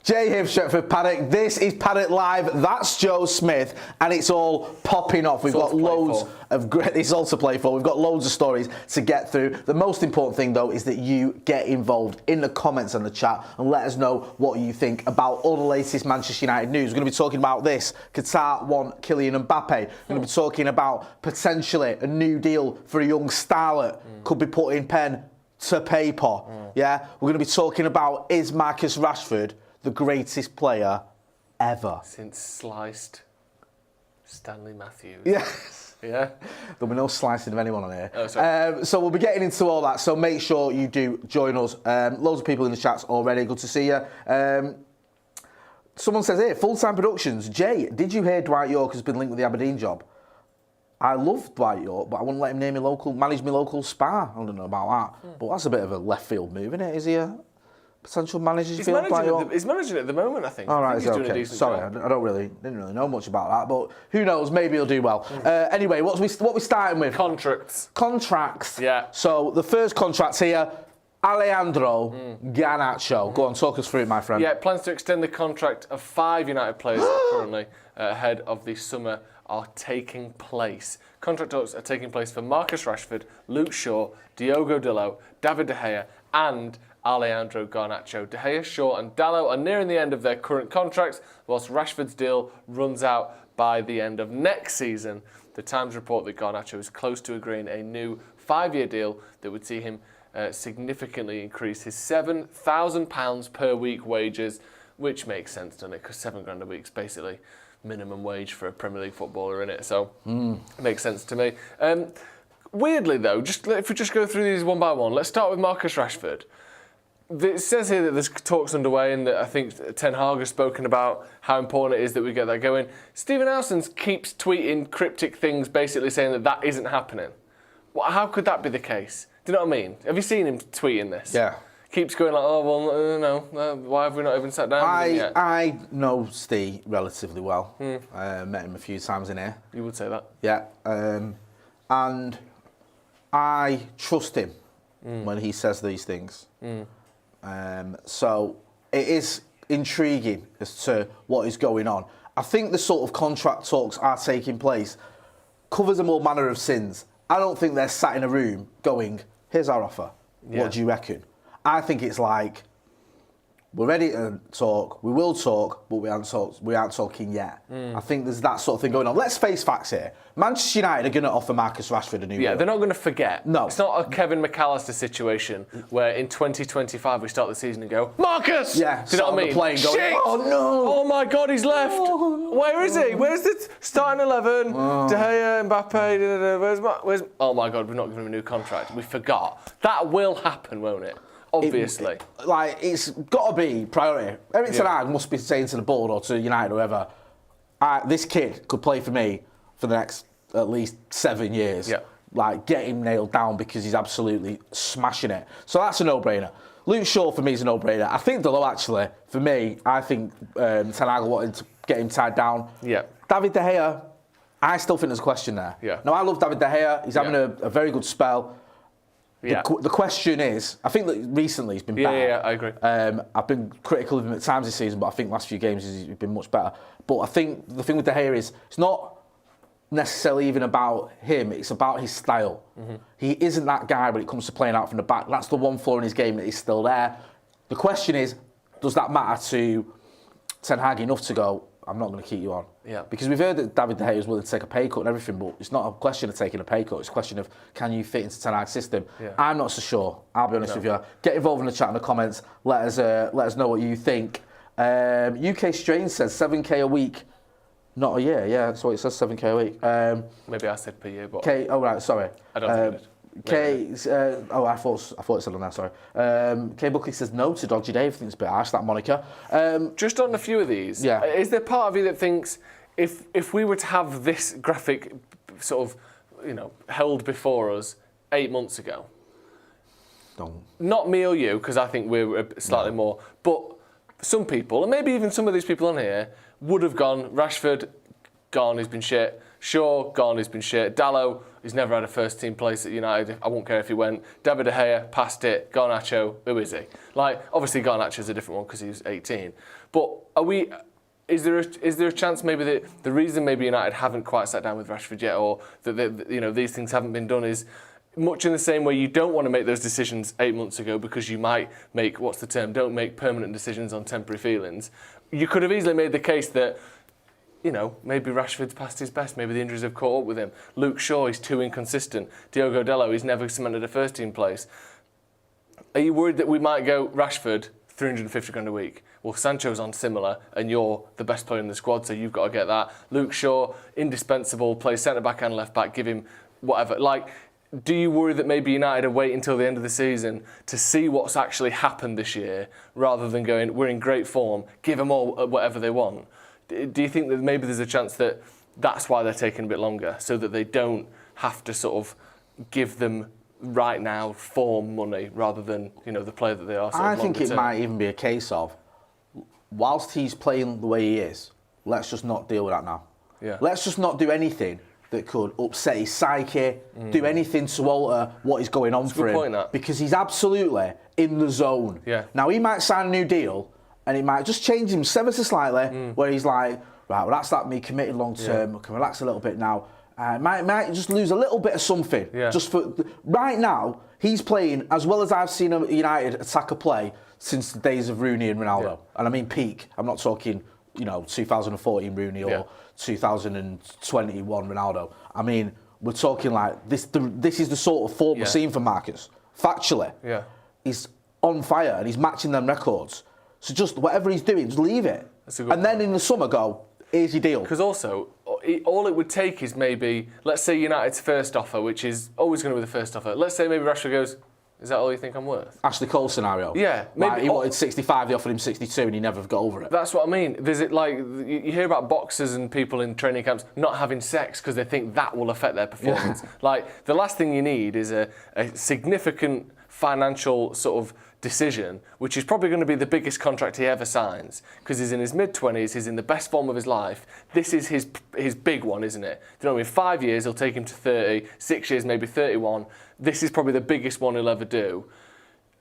Jay here, Stretford, Paddock. This is Paddock Live. That's Joe Smith, and it's all popping off. We've got loads of great. It's all to play for. We've got loads of stories to get through. The most important thing, though, is that you get involved in the comments and the chat and let us know what you think about all the latest Manchester United news. We're going to be talking about this. Qatar want Kylian Mbappe. We're going to be talking about potentially a new deal for a young starlet. Could be putting pen to paper. Yeah, we're going to be talking about, is Marcus Rashford the greatest player ever since sliced Stanley Matthews? Yes. Yeah. There'll be no slicing of anyone on here. Oh, sorry. So we'll be getting into all that. So make sure you do join us. Loads of people in the chats already. Good to see you. Someone says here, full-time productions. Jay, did you hear Dwight York has been linked with the Aberdeen job? I love Dwight York, but I wouldn't let him manage my local spa. I don't know about that. But that's a bit of a left field move, isn't it? Is he a potential manager? He's managing it at the moment, I think. All right, he's doing okay. a decent Sorry, job. I didn't really know much about that, but who knows? Maybe he'll do well. Anyway, what we starting with? Contracts. Yeah. So the first contract here, Alejandro Garnacho. Go on, talk us through it, my friend. Yeah, plans to extend the contract of 5 United players currently ahead of the summer are taking place. Contract talks are taking place for Marcus Rashford, Luke Shaw, Diogo Dalot, David De Gea, and Alejandro Garnacho. De Gea, Shaw and Dalot are nearing the end of their current contracts, whilst Rashford's deal runs out by the end of next season. The Times report that Garnacho is close to agreeing a new 5-year deal that would see him significantly increase his £7,000 per week wages, which makes sense, doesn't it? Because £7,000 a week is basically minimum wage for a Premier League footballer, in it, so it makes sense to me. Weirdly, though, if we just go through these one by one, let's start with Marcus Rashford. It says here that there's talks underway and that I think Ten Hag has spoken about how important it is that we get that going. Stephen Howson keeps tweeting cryptic things basically saying that that isn't happening. Well, how could that be the case? Do you know what I mean? Have you seen him tweeting this? Yeah. Keeps going like, oh, well, no, why have we not even sat down with him yet? I know Steve relatively well. Met him a few times in here. You would say that? Yeah. And I trust him when he says these things. So it is intriguing as to what is going on. I think the sort of contract talks are taking place covers them all manner of sins. I don't think they're sat in a room going, here's our offer. Yeah. What do you reckon? I think it's like, we're ready to talk, we will talk, but we aren't talking yet. I think there's that sort of thing going on. Let's face facts here. Manchester United are going to offer Marcus Rashford a new deal. Yeah, they're not going to forget. No. It's not a Kevin McAllister situation where in 2025 we start the season and go, Marcus! Yeah, do you know what I mean? Going, shit! Oh no! Oh my God, he's left! Where is he? Where's the starting 11? De Gea, Mbappe, oh my God, we've not given him a new contract. We forgot. That will happen, won't it? Obviously. It's got to be priority. Eric Ten Hag must be saying to the board or to United or whoever, this kid could play for me for the next at least 7 years. Yeah. Like, get him nailed down because he's absolutely smashing it. So that's a no-brainer. Luke Shaw for me is a no-brainer. I think Dalot actually, for me, I think Ten Hag wanted to get him tied down. Yeah. David De Gea, I still think there's a question there. Yeah. Now, I love David De Gea. He's having a very good spell. Yeah. The question is, I think that recently he's been better. Yeah, I agree. I've been critical of him at times this season, but I think last few games he's been much better. But I think the thing with De Gea is, it's not necessarily even about him, it's about his style. He isn't that guy when it comes to playing out from the back. That's the one flaw in his game that is still there. The question is, does that matter to Ten Hag enough to go, I'm not going to keep you on? Yeah. Because we've heard that David De Gea is willing to take a pay cut and everything, but it's not a question of taking a pay cut. It's a question of, can you fit into Ten Hag's system? Yeah. I'm not so sure. I'll be honest with you. Get involved in the chat in the comments. Let us know what you think. UK Strange says 7k a week, not a year. Yeah, that's what it says, 7k a week. Maybe I said per year, but Oh right, sorry. I don't think it is. I thought it said on there, sorry. K Buckley says no to Dodgy Dave. I think it's a bit harsh, that moniker. Just on a few of these, is there part of you that thinks if we were to have this graphic sort of, held before us 8 months ago, not me or you, because I think we're slightly more, but some people, and maybe even some of these people on here, would have gone, Rashford, gone, he's been shit. Shaw, gone, he's been shit. Dalot, he's never had a first-team place at United. I won't care if he went. David De Gea, passed it. Garnacho, who is he? Like, obviously Garnacho's a different one because he's 18. But is there a chance maybe that the reason maybe United haven't quite sat down with Rashford yet, or that these things haven't been done, is much in the same way you don't want to make those decisions 8 months ago because you might make, what's the term, don't make permanent decisions on temporary feelings. You could have easily made the case that, maybe Rashford's past his best. Maybe the injuries have caught up with him. Luke Shaw, he's too inconsistent. Diogo Dalot, he's never cemented a first-team place. Are you worried that we might go, Rashford, 350 grand a week? Well, Sancho's on similar, and you're the best player in the squad, so you've got to get that. Luke Shaw, indispensable, plays centre-back and left-back, give him whatever. Like, do you worry that maybe United are waiting until the end of the season to see what's actually happened this year, rather than going, we're in great form, give them all whatever they want? Do you think that maybe there's a chance that that's why they're taking a bit longer, so that they don't have to sort of give them right now form money rather than the player that they are? I think it might even be a case of, whilst he's playing the way he is, let's just not deal with that now. Yeah. Let's just not do anything that could upset his psyche, do anything to alter what is going on for him. Point, that. Because he's absolutely in the zone. Yeah. Now, he might sign a new deal, and it might just change him ever so slightly, where he's like, right, well, that's me committed long term, I can relax a little bit now. Might just lose a little bit of something. Yeah. Just for right now, he's playing as well as I've seen a United attacker play since the days of Rooney and Ronaldo. Yeah. And I mean peak. I'm not talking, 2014 Rooney or 2021 Ronaldo. I mean, we're talking like this. This is the sort of form we're seeing from Marcus. Factually, he's on fire and he's matching them records. So just whatever he's doing, just leave it. And then in the summer, go, here's your deal. Because also, all it would take is maybe, let's say United's first offer, which is always going to be the first offer. Let's say maybe Rashford goes, is that all you think I'm worth? Ashley Cole scenario. Yeah. Maybe he wanted 65, they offered him 62 and he never got over it. That's what I mean. There's it like, you hear about boxers and people in training camps not having sex because they think that will affect their performance. Yeah. Like, the last thing you need is a significant financial sort of decision, which is probably going to be the biggest contract he ever signs, because he's in his mid-20s, he's in the best form of his life. This is his big one, isn't it? You know, in 5 years he'll take him to 30, 6 years maybe 31. This is probably the biggest one he'll ever do.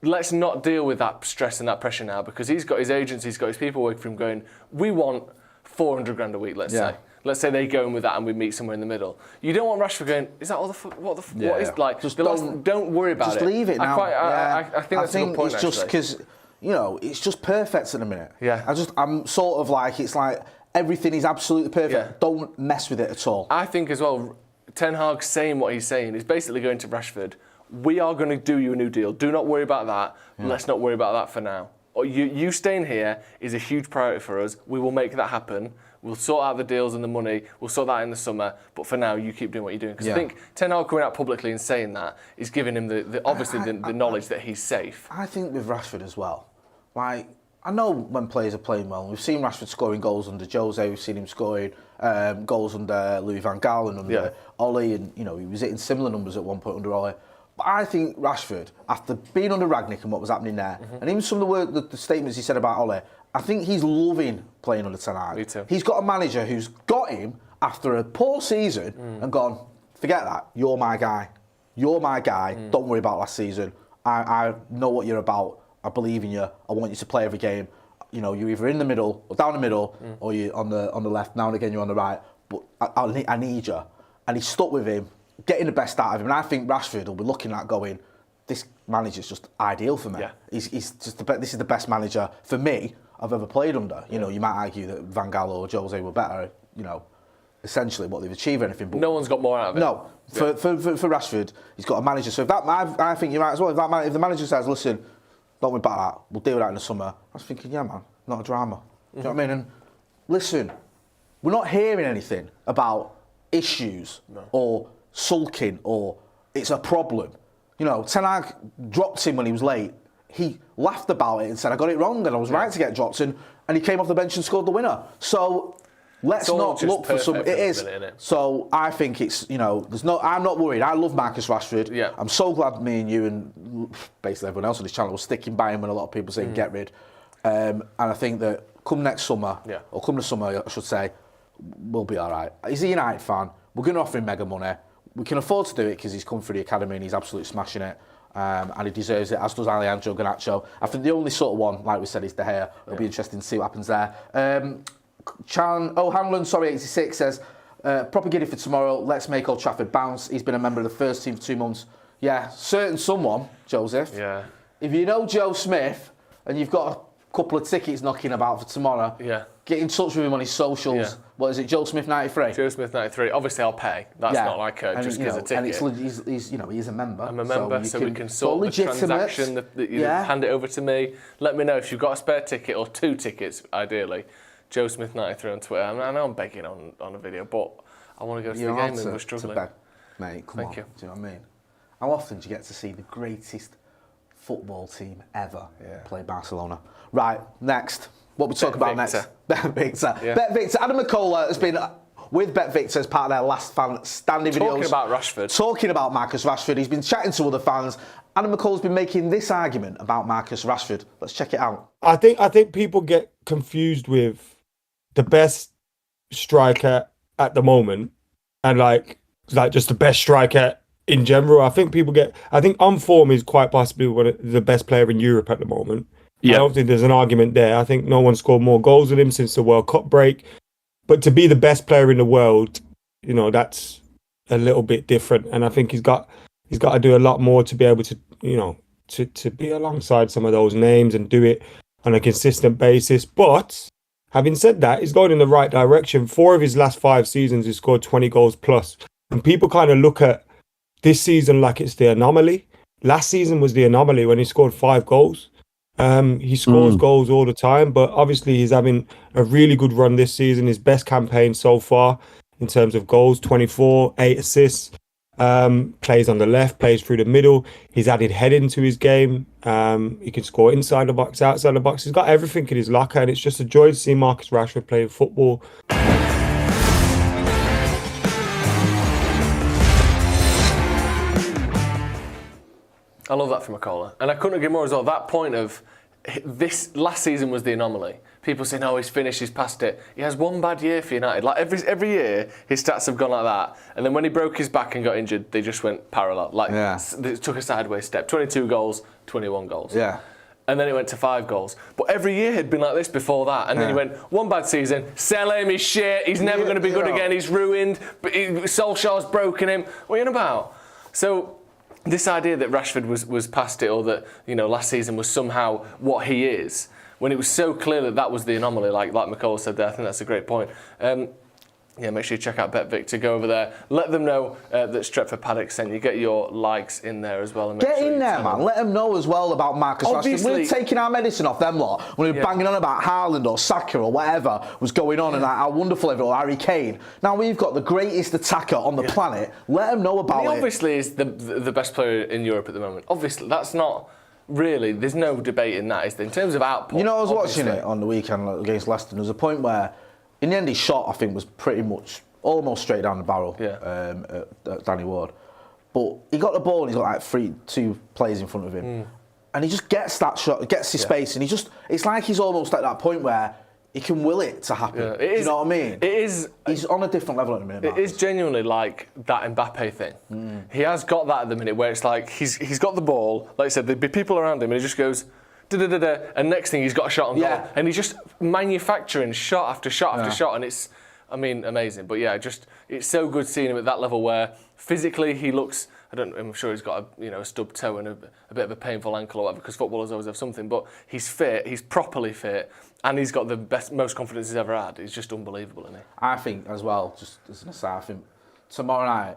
Let's not deal with that stress and that pressure now, because he's got his agents, he's got his people working for him going, we want 400 grand a week, let's say. Let's say they go in with that and we meet somewhere in the middle. You don't want Rashford going, is that all the what is like? Just don't worry about it. Just leave it now. I think that's a good point, it's just because, it's just perfect at the minute. Yeah. I'm sort of like, it's like everything is absolutely perfect. Yeah. Don't mess with it at all. I think as well, Ten Hag saying what he's saying is basically going to Rashford, we are going to do you a new deal. Do not worry about that. Yeah. Let's not worry about that for now. You staying here is a huge priority for us. We will make that happen. We'll sort out the deals and the money. We'll sort that in the summer. But for now, you keep doing what you're doing. Because I think Ten Hag coming out publicly and saying that is giving him the knowledge that he's safe. I think with Rashford as well, like, I know when players are playing well. We've seen Rashford scoring goals under Jose. We've seen him scoring goals under Louis van Gaal and under Ollie. And, he was hitting similar numbers at one point under Ollie. But I think Rashford, after being under Ragnick and what was happening there, and even some of the statements he said about Ollie, I think he's loving playing under Ten Hag. Me too. He's got a manager who's got him after a poor season and gone, forget that, you're my guy. You're my guy. Don't worry about last season. I know what you're about. I believe in you. I want you to play every game. You're either in the middle or down the middle, or you're on the left. Now and again, you're on the right. But I need you. And he's stuck with him, getting the best out of him. And I think Rashford will be looking at going, this manager's just ideal for me. Yeah. He's just this is the best manager for me I've ever played under. You might argue that Van Gaal or Jose were better, essentially what they've achieved or anything. But no one's got more out of it. No. For Rashford, he's got a manager. So if that, I think you might as well. If the manager says, listen, don't worry about that, we'll deal with that in the summer. I was thinking, yeah, man, not a drama. Do you know what I mean? And listen, we're not hearing anything about issues or sulking or it's a problem. Ten Hag dropped him when he was late. He laughed about it and said, I got it wrong and I was right to get dropped. And he came off the bench and scored the winner. So let's not look for some... It is. So I think it's, I'm not worried. I love Marcus Rashford. Yeah. I'm so glad me and you and basically everyone else on this channel was sticking by him when a lot of people saying get rid. And I think that come next summer, or come the summer, I should say, we'll be all right. He's a United fan. We're going to offer him mega money. We can afford to do it because he's come through the academy and he's absolutely smashing it. And he deserves it, as does Alejandro Garnacho. I think the only sort of one, like we said, is De Gea. It'll be interesting to see what happens there. Hanlon, 86 says, proper giddy for tomorrow. Let's make Old Trafford bounce. He's been a member of the first team for 2 months. Yeah, certain someone, Joseph. Yeah. If you know Joe Smith and you've got a couple of tickets knocking about for tomorrow, get in touch with him on his socials. Yeah. What is it, Joe Smith 93? Joe Smith 93. Obviously, I'll pay. That's not like just because a ticket. And he's a member. I'm a member, so we can sort the transaction. Hand it over to me. Let me know if you've got a spare ticket or 2 tickets, ideally. Joe Smith 93 on Twitter. I know I'm begging on a video, but I want to go to the game and we're struggling. Mate, come on. Thank you. Do you know what I mean? How often do you get to see the greatest football team ever play Barcelona? Right, next. What we talk about next? Bet Victor. Yeah. Bet Victor. Adam McCullough has been with Bet Victor as part of their last fan standing videos. Talking about Rashford. Talking about Marcus Rashford. He's been chatting to other fans. Adam McCullough's been making this argument about Marcus Rashford. Let's check it out. I think people get confused with the best striker at the moment and like just the best striker in general. I think on form is quite possibly one of the best player in Europe at the moment. I don't think there's an argument there. I think no one scored more goals than him since the World Cup break. But to be the best player in the world, that's a little bit different. And I think he's got to do a lot more to be able to, to be alongside some of those names and do it on a consistent basis. But having said that, he's going in the right direction. 4 of his last 5 seasons, he's scored 20 goals plus. And people kind of look at this season like it's the anomaly. Last season was the anomaly when he scored 5 goals. He scores goals all the time, but obviously he's having a really good run this season. His best campaign so far in terms of goals, 24, 8 assists. Plays on the left, plays through the middle. He's added heading to his game. He can score inside the box, outside the box. He's got everything in his locker, and it's just a joy to see Marcus Rashford playing football. I love that from McCullough. And I couldn't agree more as well. That point of this last season was the anomaly. People say, no, he's finished, he's past it. He has 1 bad year for United. Like every year, his stats have gone like that. And then when he broke his back and got injured, they just went parallel. It took a sideways step. 22 goals, 21 goals. Yeah. And then it went to 5 goals. But every year had been like this before that. And then he went, 1 bad season, sell him, he's shit, he's never going to be good again, he's ruined, but Solskjaer's broken him. What are you on about? So this idea that Rashford was past it, or that last season was somehow what he is, when it was so clear that was the anomaly, like McCullough said there, I think that's a great point. Make sure you check out Bet Victor. Go over there. Let them know that Stretford Paddock sent you. Get your likes in there as well. And get in there, man. Let them know as well about Marcus Rashford. We're taking our medicine off them lot. When we were banging on about Haaland or Saka or whatever was going on and how wonderful everyone, or Harry Kane. Now we've got the greatest attacker on the planet. Let them know about it. He obviously is the best player in Europe at the moment. Obviously, that's not... Really, there's no debate in that, is there? In terms of output... I was watching it on the weekend against Leicester, and there was a point where, in the end, his shot, I think, was pretty much almost straight down the barrel at Danny Ward. But he got the ball, and he's got like 2 players in front of him. And he just gets that shot, gets his space, and it's like he's almost at that point where he can will it to happen. Do you know what I mean? It is. He's on a different level at the minute. It is genuinely like that Mbappe thing. He has got that at the minute where it's like he's got the ball. Like I said, there'd be people around him, and he just goes da-da-da-da, and next thing he's got a shot on goal, and he's just manufacturing shot after shot after shot, and it's, amazing. But it's so good seeing him at that level where physically he looks. I'm sure he's got a stubbed toe and a bit of a painful ankle or whatever, because footballers always have something. But he's fit. He's properly fit. And he's got the most confidence he's ever had. He's just unbelievable, isn't he? I think as well, just as an aside, I think tomorrow night,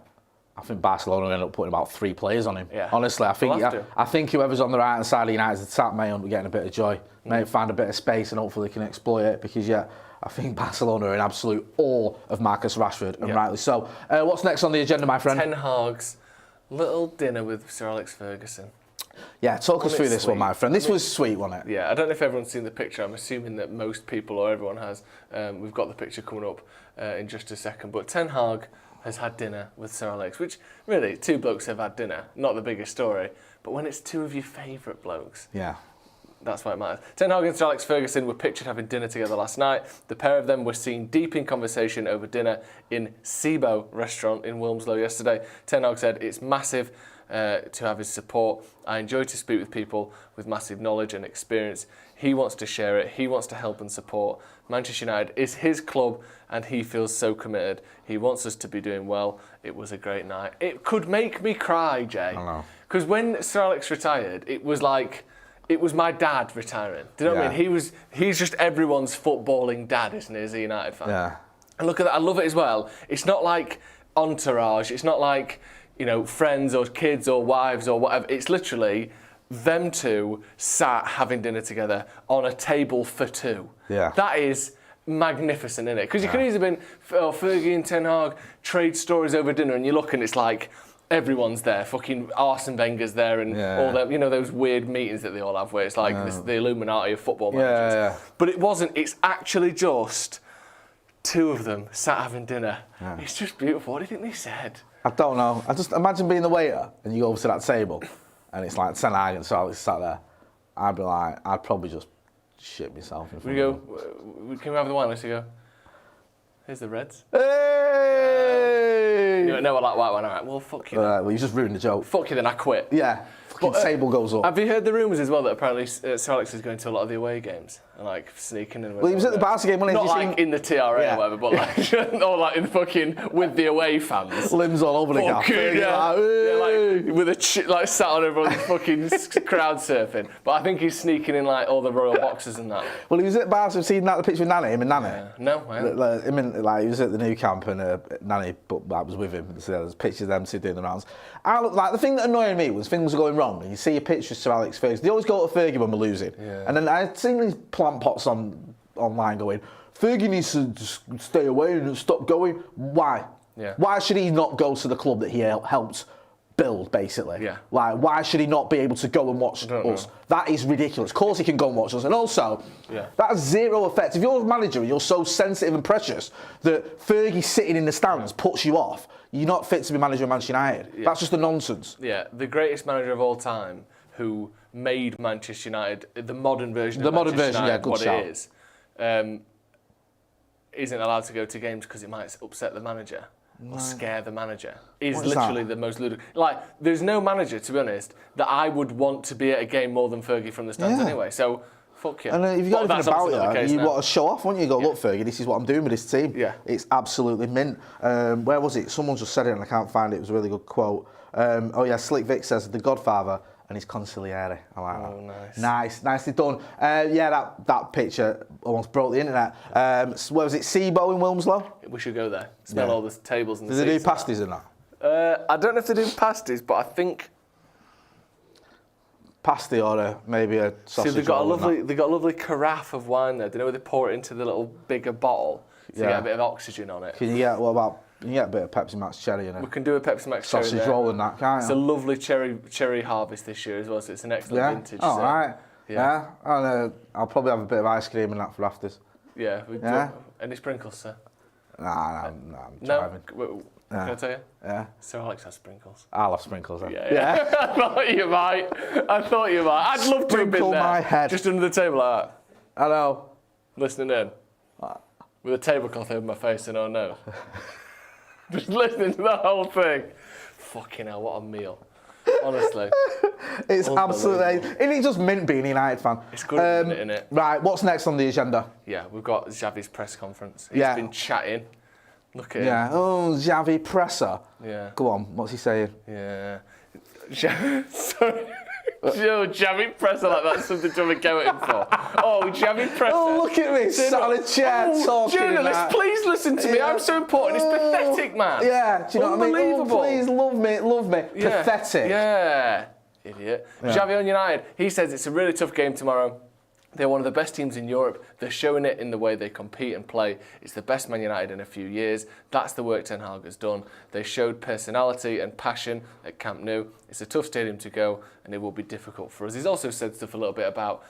Barcelona will end up putting about 3 players on him. Yeah. Honestly, I think whoever's on the right hand side of United's attack may end up getting a bit of joy, may find a bit of space, and hopefully they can exploit it, because I think Barcelona are in absolute awe of Marcus Rashford, and rightly so. What's next on the agenda, my friend? Ten Hag's little dinner with Sir Alex Ferguson. Yeah, talk us through this one, my friend. This was sweet, wasn't it? Yeah, I don't know if everyone's seen the picture. I'm assuming that most people or everyone has. We've got the picture coming up in just a second. But Ten Hag has had dinner with Sir Alex, which really, 2 blokes have had dinner. Not the biggest story. But when it's 2 of your favourite blokes. Yeah. That's why it matters. Ten Hag and Sir Alex Ferguson were pictured having dinner together last night. The pair of them were seen deep in conversation over dinner in Sibo restaurant in Wilmslow yesterday. Ten Hag said, "It's massive to have his support. I enjoy to speak with people with massive knowledge and experience. He wants to share it. He wants to help and support. Manchester United is his club and he feels so committed. He wants us to be doing well. It was a great night." It could make me cry, Jay. I know. Because when Sir Alex retired, it was like, it was my dad retiring. Do you know what I mean? He's just everyone's footballing dad, isn't he, as a United fan? Yeah. And look at that, I love it as well. It's not like entourage, it's not like, you know, friends or kids or wives or whatever. It's literally them two sat having dinner together on a table for two. Yeah. That is magnificent, isn't it? Because you could easily have been Fergie and Ten Hag trade stories over dinner, and you look and it's like everyone's there. Fucking Arsene Wenger's there, and all them, you know, those weird meetings that they all have where it's like this, the Illuminati of football managers. Yeah. But it wasn't. It's actually just two of them sat having dinner. Yeah. It's just beautiful. What do you think they said? I don't know. I just imagine being the waiter and you go over to that table and it's like Ten Hag and Sir Alex sat there. I'd be like, I'd probably just shit myself. In front We of go, them. can we have the wine? Let's go. Here's the Reds. Hey! You know I like white wine. All right, well, fuck you. Well, you just ruined the joke. Fuck you, then I quit. Yeah. Fucking table goes up. Have you heard the rumours as well that apparently Sir Alex is going to a lot of the away games and like sneaking in? Well, he was at the Barca game when he not like in the TRA or whatever, but like or like in the fucking with the away fans. Limbs all over the gap. Like with a like sat on everyone's fucking crowd surfing. But I think he's sneaking in like all the royal boxes and that. Well, he was at Barca. Seen that the picture with Nani, him and Nani. No, I haven't. Him and, like, he was at the new camp and Nani, but I was with him. So there's pictures of them two doing the rounds. I look like the thing that annoyed me was things were going wrong. And you see a picture of Sir Alex Ferguson. They always go to Fergie when we're losing. Yeah. And then I'd seen these plant pots online going, Fergie needs to just stay away and stop going. Why? Yeah. Why should he not go to the club that he helped build, basically? Yeah. Like, why should he not be able to go and watch us? That is ridiculous. Of course he can go and watch us. And also, that has zero effect. If you're a manager and you're so sensitive and precious that Fergie sitting in the stands puts you off, you're not fit to be manager of Manchester United. Yeah. That's just a nonsense. Yeah, the greatest manager of all time who made Manchester United, the modern version of Manchester United, good what shout. it is, isn't allowed to go to games because it might upset the manager or scare the manager. Is literally the most ludicrous. Like, there's no manager, to be honest, that I would want to be at a game more than Fergie from the stands anyway. So, fuck you. And if you've got anything about you, now. want to show off, won't you? Go, look, Fergie, this is what I'm doing with this team. Yeah. It's absolutely mint. Where was it? Someone just said it and I can't find it. It was a really good quote. Slick Vic says, The Godfather and his consigliere. I like that. Nice. Nicely done. That picture almost broke the internet. Where was it? Sibo in Wilmslow? We should go there. Smell all the tables and the seats. Do they do seats pasties in that? I don't know if they do pasties, but I think... Pasty or maybe a sausage. See, they got a lovely carafe of wine there. Do you know where they pour it into the little bigger bottle to get a bit of oxygen on it? Can you get a bit of Pepsi Max cherry in it? We can do a Pepsi Max sausage cherry roll and that, can't you? It's a lovely cherry harvest this year as well, so it's an excellent vintage. Oh, right. Yeah. I'll probably have a bit of ice cream and that for afters. Yeah. Any sprinkles, sir? Nah, I'm driving. Can I tell you? Yeah. Sir Alex has sprinkles. I'll have sprinkles then. Yeah. I thought you might. I'd love to have been there. My head. Just under the table like that. I know. Listening in. With a tablecloth over my face and oh no. Just listening to the whole thing. Fucking hell, what a meal. Honestly. It's absolutely... Isn't it just mint being a United fan? It's good, isn't it? Right, what's next on the agenda? Yeah, we've got Xavi's press conference. He's been chatting. Look at him. Yeah. Oh, Xavi presser. Yeah. Go on, what's he saying? Yeah. Sorry. Xavi presser like that's something to have a go at him for. Oh, Xavi presser. Oh, look at me, sat on a chair talking. Journalists, please listen to me. I'm so important. It's pathetic, man. Yeah, do you know what I mean? Unbelievable. Please love me. Yeah. Pathetic. Yeah. Idiot. Yeah. Xavi on United. He says it's a really tough game tomorrow. They're one of the best teams in Europe. They're showing it in the way they compete and play. It's the best Man United in a few years. That's the work Ten Hag has done. They showed personality and passion at Camp Nou. It's a tough stadium to go, and it will be difficult for us. He's also said stuff a little bit about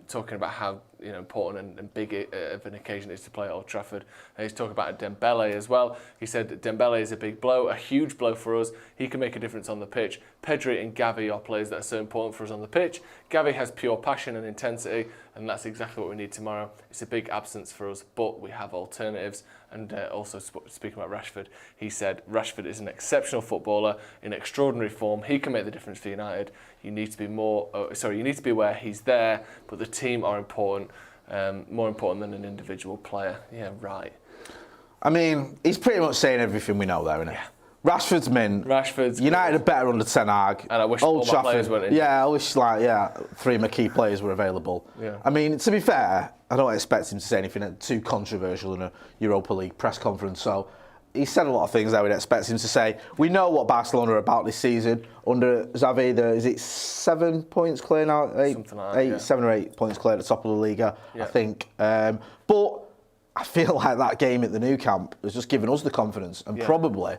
talking about how important and big of an occasion it is to play at Old Trafford. He's talking about Dembele as well. He said that Dembele is a big blow, a huge blow for us. He can make a difference on the pitch. Pedri and Xavi are players that are so important for us on the pitch. Xavi has pure passion and intensity, and that's exactly what we need tomorrow. It's a big absence for us, but we have alternatives. And also speaking about Rashford, he said Rashford is an exceptional footballer in extraordinary form. He can make the difference for United. You need to be you need to be aware he's there, but the team are important, more important than an individual player. Yeah, right. I mean, he's pretty much saying everything we know there, isn't he? Yeah. Rashford's United are better under Ten Hag. And I wish all my players went in. Yeah, I wish 3 of my key players were available. Yeah. I mean, to be fair, I don't expect him to say anything too controversial in a Europa League press conference. So he said a lot of things I would expect him to say. We know what Barcelona are about this season. Under Xavi, is it 7 points clear now? Something like that, yeah. 7 or 8 points clear at the top of the Liga, yeah. I think. But I feel like that game at the Nou Camp has just given us the confidence and probably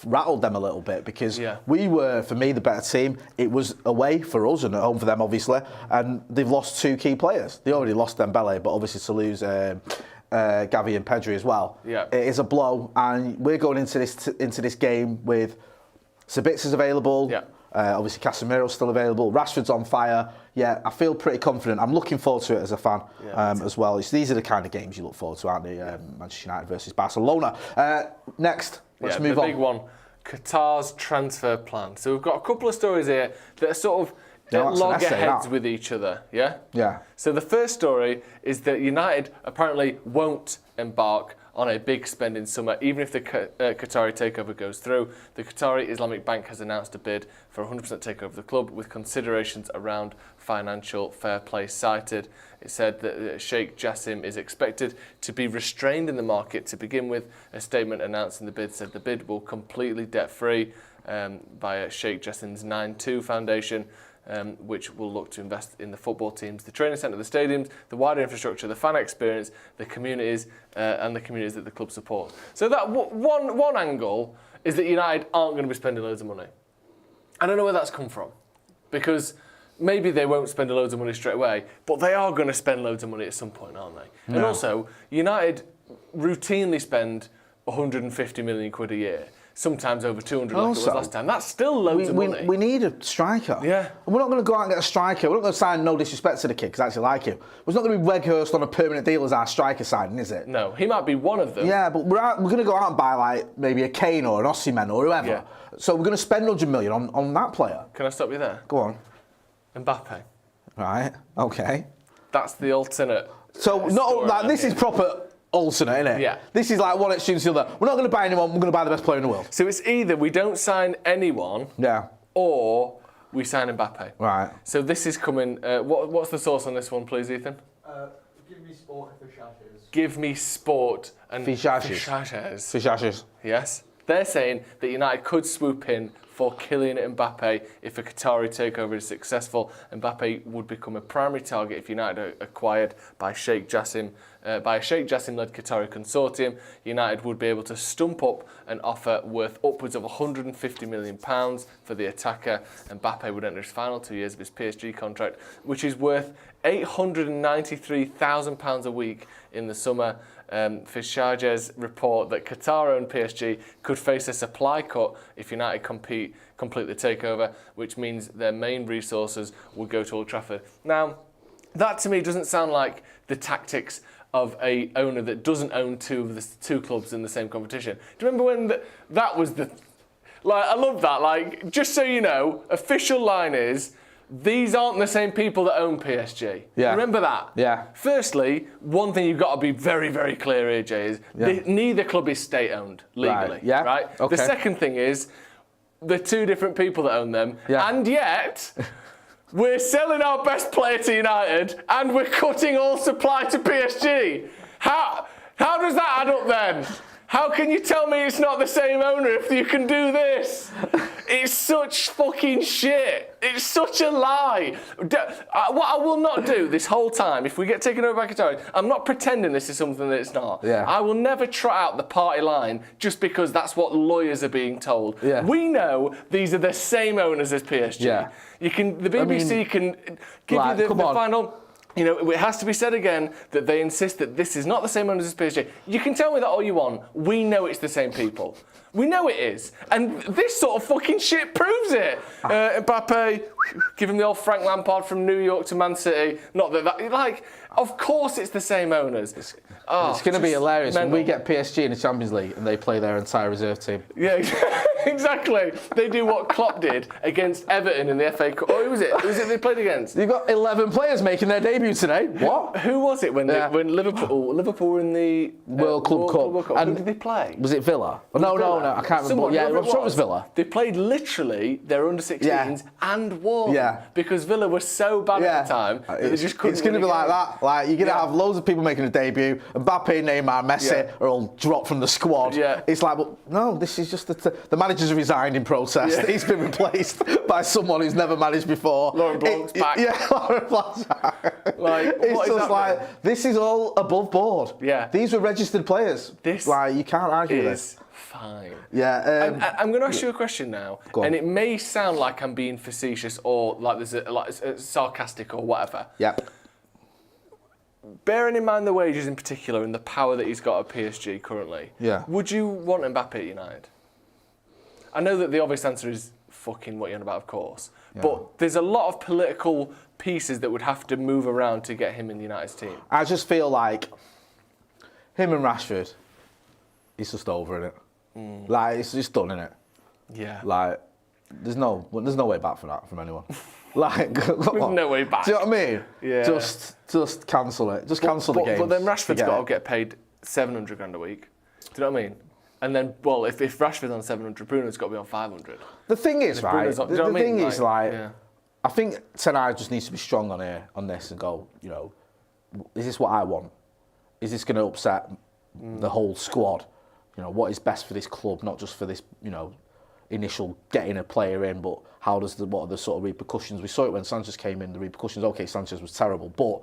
rattled them a little bit because we were, for me, the better team. It was away for us and at home for them, obviously, and they've lost 2 key players. They already lost Dembele, but obviously to lose Xavi and Pedri as well, it is a blow. And we're going into this game with Sabitza's available. Yeah. Obviously, Casemiro's still available. Rashford's on fire. Yeah, I feel pretty confident. I'm looking forward to it as a fan as well. These are the kind of games you look forward to, aren't they? Manchester United versus Barcelona. Next, let's move on. The big one, Qatar's transfer plan. So we've got a couple of stories here that are sort of loggerheads with each other. Yeah? Yeah. So the first story is that United apparently won't embark on a big spending summer, even if the Qatari takeover goes through. The Qatari Islamic Bank has announced a bid for 100% takeover of the club with considerations around financial fair play cited. It said that Sheikh Jassim is expected to be restrained in the market to begin with. A statement announcing the bid said the bid will completely debt-free via Sheikh Jassim's 9-2 Foundation, which will look to invest in the football teams, the training centre, the stadiums, the wider infrastructure, the fan experience, the communities, and the communities that the club supports. So that one angle is that United aren't going to be spending loads of money. I don't know where that's come from, because maybe they won't spend loads of money straight away, but they are going to spend loads of money at some point, aren't they? No. And also, United routinely spend 150 million quid a year. Sometimes over 200 like it was last time. That's still loads of money. We need a striker. Yeah. And we're not going to go out and get a striker. We're not going to sign, no disrespect to the kid, because I actually like him. It's not going to be Weghorst on a permanent deal as our striker signing, is it? No, he might be one of them. Yeah, but we're going to go out and buy maybe a Kane or an Osimhen or whoever. Yeah. So we're going to spend 100 million on that player. Can I stop you there? Go on. Mbappe. Right, okay. That's the alternate. So this is proper alternate, isn't it? Yeah. This is like one exchange to the other. We're not going to buy anyone, we're going to buy the best player in the world. So it's either we don't sign anyone, or we sign Mbappe. Right. So this is coming. What's the source on this one, please, Ethan? Give me sport and Fichages. Give me sport and Fichages. Fichages. Yes. They're saying that United could swoop in for Kylian Mbappe if a Qatari takeover is successful. Mbappe would become a primary target if United are acquired by Sheikh Jassim. By a Sheikh Jassim-led Qatari consortium, United would be able to stump up an offer worth upwards of £150 million for the attacker. Mbappe would enter his final 2 years of his PSG contract, which is worth £893,000 a week in the summer. Fichages report that Qatar-owned PSG could face a supply cut if United complete the takeover, which means their main resources would go to Old Trafford. Now, that to me doesn't sound like the tactics of a owner that doesn't own two clubs in the same competition. Do you remember when that was the... I love that. Just so you know, official line is, these aren't the same people that own PSG. Yeah. Remember that? Yeah. Firstly, one thing you've got to be very, very clear here, Jay, is neither club is state-owned legally. Right. Yeah. Right? Okay. The second thing is, they're two different people that own them. Yeah. And yet, we're selling our best player to United and we're cutting all supply to PSG. How does that add up then? How can you tell me it's not the same owner if you can do this? It's such fucking shit. It's such a lie. What I will not do this whole time, if we get taken over by Qatar, I'm not pretending this is something that it's not. Yeah. I will never trot out the party line just because that's what lawyers are being told. Yeah. We know these are the same owners as PSG. Yeah. The BBC can give you the final... You know, it has to be said again that they insist that this is not the same owners as PSG. You can tell me that all you want. We know it's the same people. We know it is. And this sort of fucking shit proves it. Mbappe, give him the old Frank Lampard from New York to Man City. Not that, like, of course it's the same owners. It's going to be hilarious when we get PSG in the Champions League and they play their entire reserve team. Yeah, exactly. They do what Klopp did against Everton in the FA Cup. Oh, who was it? Who was it they played against? You've got 11 players making their debut today. What? Who was it when Liverpool were in the World Club Cup? And who did they play? Was it Villa? No, I can't remember. Yeah, I'm sure it was Villa. They played literally their under-16s and won because Villa were so bad at the time that they just couldn't. It's going to be like that. Like, you're going to have loads of people making a debut. Mbappe, Neymar, Messi are all dropped from the squad. Yeah. It's like, well, no, this is just the manager's resigned in protest. Yeah. He's been replaced by someone who's never managed before. Laurent Blanc's back. Yeah, Laurent Blanc's back. Like, it's just like, mean? This is all above board. Yeah. These were registered players. This like, you can't argue this. Fine. Yeah. I'm going to ask you a question now, and it may sound like I'm being facetious or like there's a sarcastic or whatever. Yep. Bearing in mind the wages in particular and the power that he's got at PSG currently, would you want Mbappe at United? I know that the obvious answer is fucking what you're on about, of course, but there's a lot of political pieces that would have to move around to get him in the United's team. I just feel like him and Rashford, he's just over it. Like, it's just done, innit? Yeah. Like, there's no way back for that from anyone. Like, there's no way back. Do you know what I mean? Yeah. Just cancel it. Just cancel the game. But then Rashford's got to get paid 700 grand a week. Do you know what I mean? And then, well, if Rashford's on 700, Bruno's got to be on 500. The thing is, right? The thing is, like, I think Ten Hag just needs to be strong on this and go, you know, is this what I want? Is this going to upset the whole squad? You know, what is best for this club, not just for this, you know, initial getting a player in, but what are the sort of repercussions? We saw it when Sanchez came in, the repercussions. Okay, Sanchez was terrible, but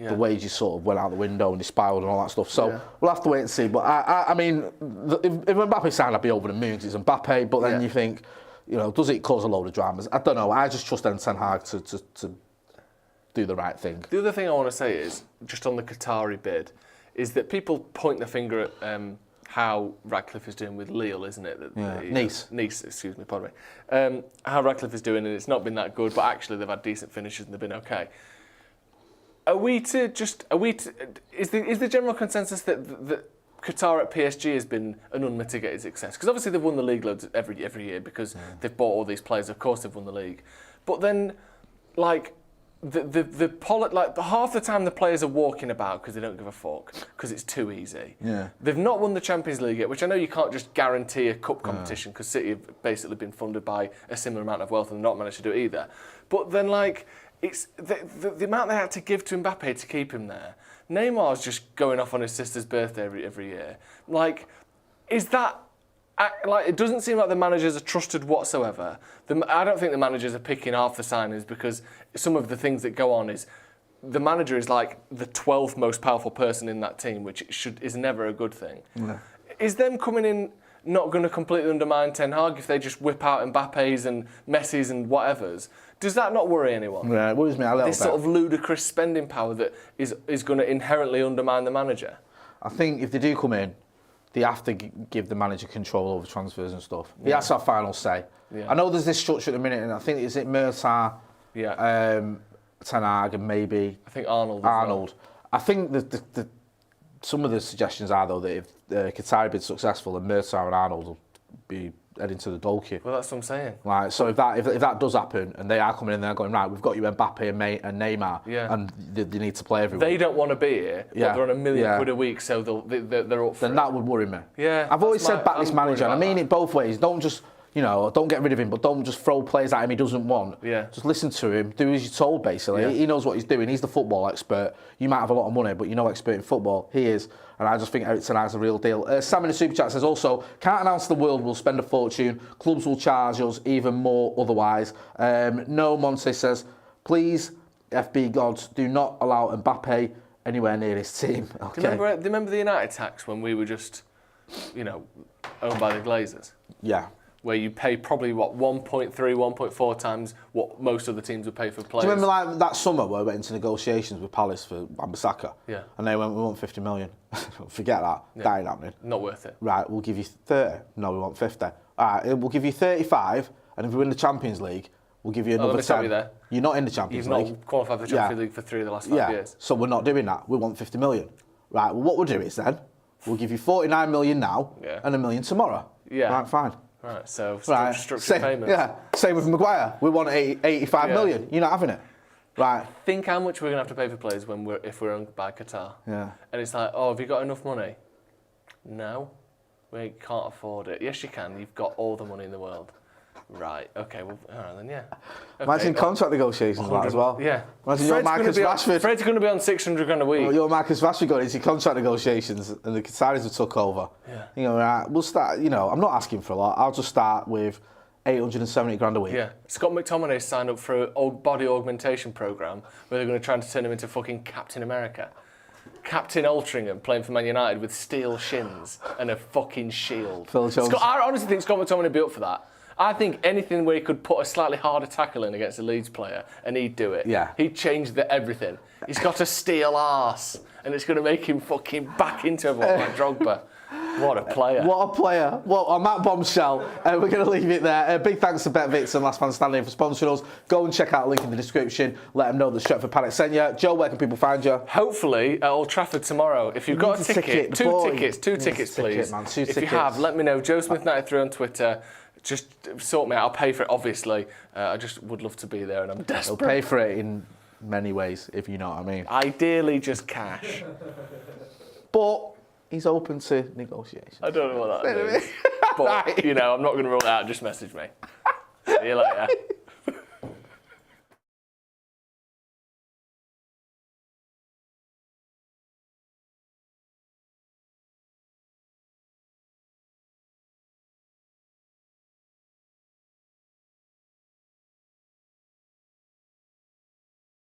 the wages sort of went out the window and he spiraled and all that stuff. So we'll have to wait and see. But I mean, if Mbappe signed, I'd be over the moon because it's Mbappe. But then you think, you know, does it cause a load of dramas? I don't know. I just trust Ten Hag to do the right thing. The other thing I want to say is, just on the Qatari bid, is that people point their finger at how Radcliffe is doing with Lille, isn't it? Nice, excuse me, pardon me. How Radcliffe is doing, and it's not been that good, but actually they've had decent finishes and they've been okay. Is the general consensus that Qatar at PSG has been an unmitigated success? Because obviously they've won the league loads every year because they've bought all these players. Of course they've won the league, but then like half the time the players are walking about because they don't give a fuck because it's too easy. Yeah. They've not won the Champions League yet, which I know you can't just guarantee a cup competition because City have basically been funded by a similar amount of wealth and not managed to do it either. But then like it's the amount they had to give to Mbappe to keep him there. Neymar's just going off on his sister's birthday every year. Like, is that? Like, it doesn't seem like the managers are trusted whatsoever. I don't think the managers are picking half the signings because some of the things that go on is the manager is like the 12th most powerful person in that team, which is never a good thing. Yeah. Is them coming in not going to completely undermine Ten Hag if they just whip out Mbappe's and Messi's and whatever's? Does that not worry anyone? Yeah, it worries me a little bit. This sort of ludicrous spending power that is going to inherently undermine the manager. I think if they do come in, they have to give the manager control over transfers and stuff. He has to have final say. Yeah. I know there's this structure at the minute, and I think, is it Mercer, Ten Hag, and maybe... I think Arnold. Well. I think that some of the suggestions are, though, that if Qatar bid successful, then Mercer and Arnold will be heading to the goal queue. Well, that's what I'm saying. Like, so if that does happen, and they are coming in there going, right, we've got you Mbappe and Neymar, and they need to play everyone. They don't want to be here, but they're on £1 million quid a week, so they're up for then it. That would worry me. Yeah. I've always said back this manager, and I mean it both ways. Don't just, you know, don't get rid of him, but don't just throw players at him he doesn't want. Yeah. Just listen to him, do as you're told, basically. Yeah. He knows what he's doing. He's the football expert. You might have a lot of money, but you're no expert in football. He is. And I just think Eric Ten Hag's a real deal. Sam in the Super Chat says also, can't announce the world will spend a fortune. Clubs will charge us even more otherwise. No, Monte says, please, FB gods, do not allow Mbappe anywhere near his team. Okay. Do you remember the United tax when we were just, you know, owned by the Glazers? Yeah. where you pay probably, 1.3, 1.4 times what most other teams would pay for players. Do you remember like that summer where we went into negotiations with Palace for Wan-Bissaka? Yeah. And they went, we want 50 million. Forget that. Yeah. That ain't happening. Not worth it. Right, we'll give you 30. No, we want 50. All right, we'll give you 35, and if we win the Champions League, we'll give you let another me stop 10. you there. You're not in the Champions You've League. not qualified for the Champions League for 3 of the last 5 years. So we're not doing that. We want 50 million. Right, well, what we'll do is then, we'll give you 49 million now and $1 million tomorrow. Yeah. Right, fine. Right, so Right. structured payments. Yeah, same with Maguire. We want 85 million. You're not having it. Right. Think how much we're going to have to pay for players if we're owned by Qatar. Yeah. And it's like, oh, have you got enough money? No, we can't afford it. Yes, you can. You've got all the money in the world. Right. Okay. Well, all right then. Yeah. Okay. Imagine contract negotiations like that as well. Yeah. Imagine your Marcus Rashford. Fred's going to be on 600 grand a week. Well, your Marcus Rashford going into contract negotiations and the Qataris have took over. Yeah. You know, right, we'll start. You know, I'm not asking for a lot. I'll just start with 870 grand a week. Yeah. Scott McTominay signed up for an old body augmentation program where they're going to try to turn him into fucking Captain America. Captain Altrincham playing for Man United with steel shins and a fucking shield. Phil Jones. I honestly think Scott McTominay would be up for that. I think anything where he could put a slightly harder tackle in against a Leeds player and he'd do it. Yeah. He'd change everything. He's got a steel arse and it's going to make him fucking back into everyone like Drogba. What a player. What a player. Well, on that bombshell, we're going to leave it there. Big thanks to BetVix and Last Man Standing for sponsoring us. Go and check out the link in the description. Let them know that Stretford Paddock sent you. Joe, where can people find you? Hopefully at Old Trafford tomorrow. If you've got a ticket, two tickets, please. Man, two if tickets. you have, let me know. Joe Smith 93 on Twitter. Just sort me out. I'll pay for it, obviously. I just would love to be there and I'm desperate. He'll pay for it in many ways, if you know what I mean. Ideally, just cash. But he's open to negotiation. I don't know what that means. But, you know, I'm not going to rule it out. Just message me. See you later.